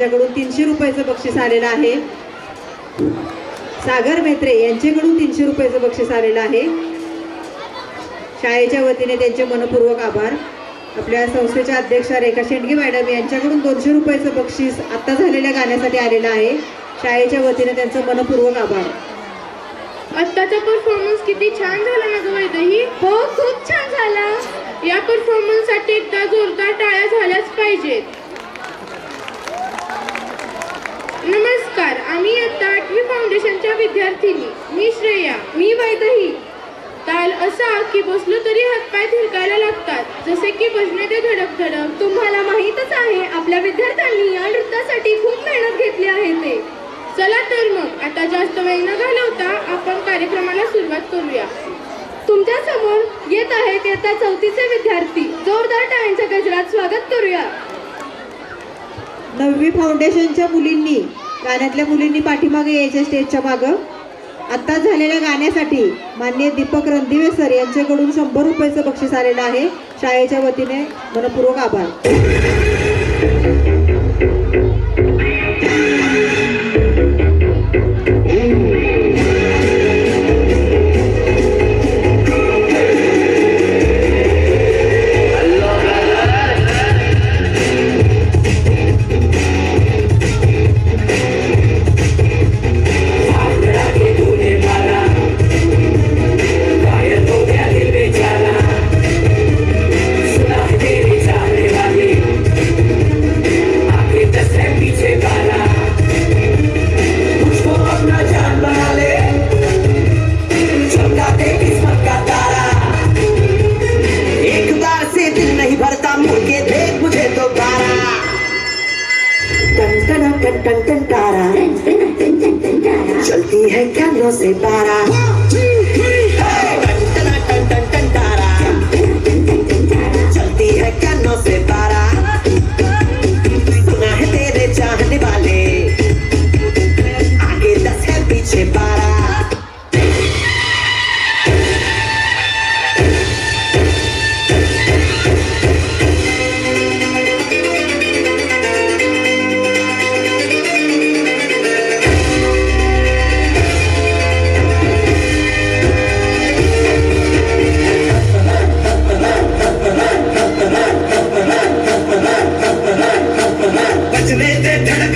त्यांच्याकडून 300 रुपयाचं बक्षीस आलेलं आहे। सागर मेत्रे यांच्याकडून 300 रुपयाचं बक्षीस आलेलं आहे। शाळेच्या वतीने त्यांचे मनपूर्वक आभार। आपल्या संस्थेच्या अध्यक्षा रेखा शेंडगे मॅडम यांच्याकडून 200 रुपयाचं बक्षीस आता झालेल्या गाण्यासाठी आलेलं आहे। शाळेच्या वतीने त्यांचं मनपूर्वक आभार। आत्ताचा परफॉर्मन्स किती छान झाला ना गं वैदेही? हो, खूप छान झाला। या परफॉर्मन्ससाठी एकदा जोरदार टाळ्या झाल्याच पाहिजेत। नमस्कार, आम्ही इयत्ता 8वी फाउंडेशनच्या विद्यार्थिनी। मी श्रेया। मी वैदेही। ताल असा की बसलो तरी हातपाय थिरकायला लागतात, जसे की भजनाचे धडक धडक। तुम्हाला माहीतच आहे आपल्या विद्यार्थ्यांनी या नृत्यासाठी खूप मेहनत घेतली आहे ते। चला तर मग आता जास्त वेळ न घालवता आपण कार्यक्रमाला सुरुवात करूया। तुमच्या समोर येत आहेत इयत्ता 4थीचे विद्यार्थी। जोरदार टाळ्यांच्या गजरात स्वागत करूया। 9वी फाउंडेशनच्या मुलींनी, गाण्यातल्या मुलींनी पाठीमागे यायच्या स्टेजच्या मागं। आता झालेल्या गाण्यासाठी माननीय दीपक रणदिवे सर यांच्याकडून 100 रुपयाचं बक्षीस आलेलं आहे। शाळेच्या वतीने मनपूर्वक आभार। चलती है कैमरों से पारा, चलती है कैमरों से पारा। सुना है तेरे चाहने वाले, आगे 10 है पीछे 12। बजने दे धड़क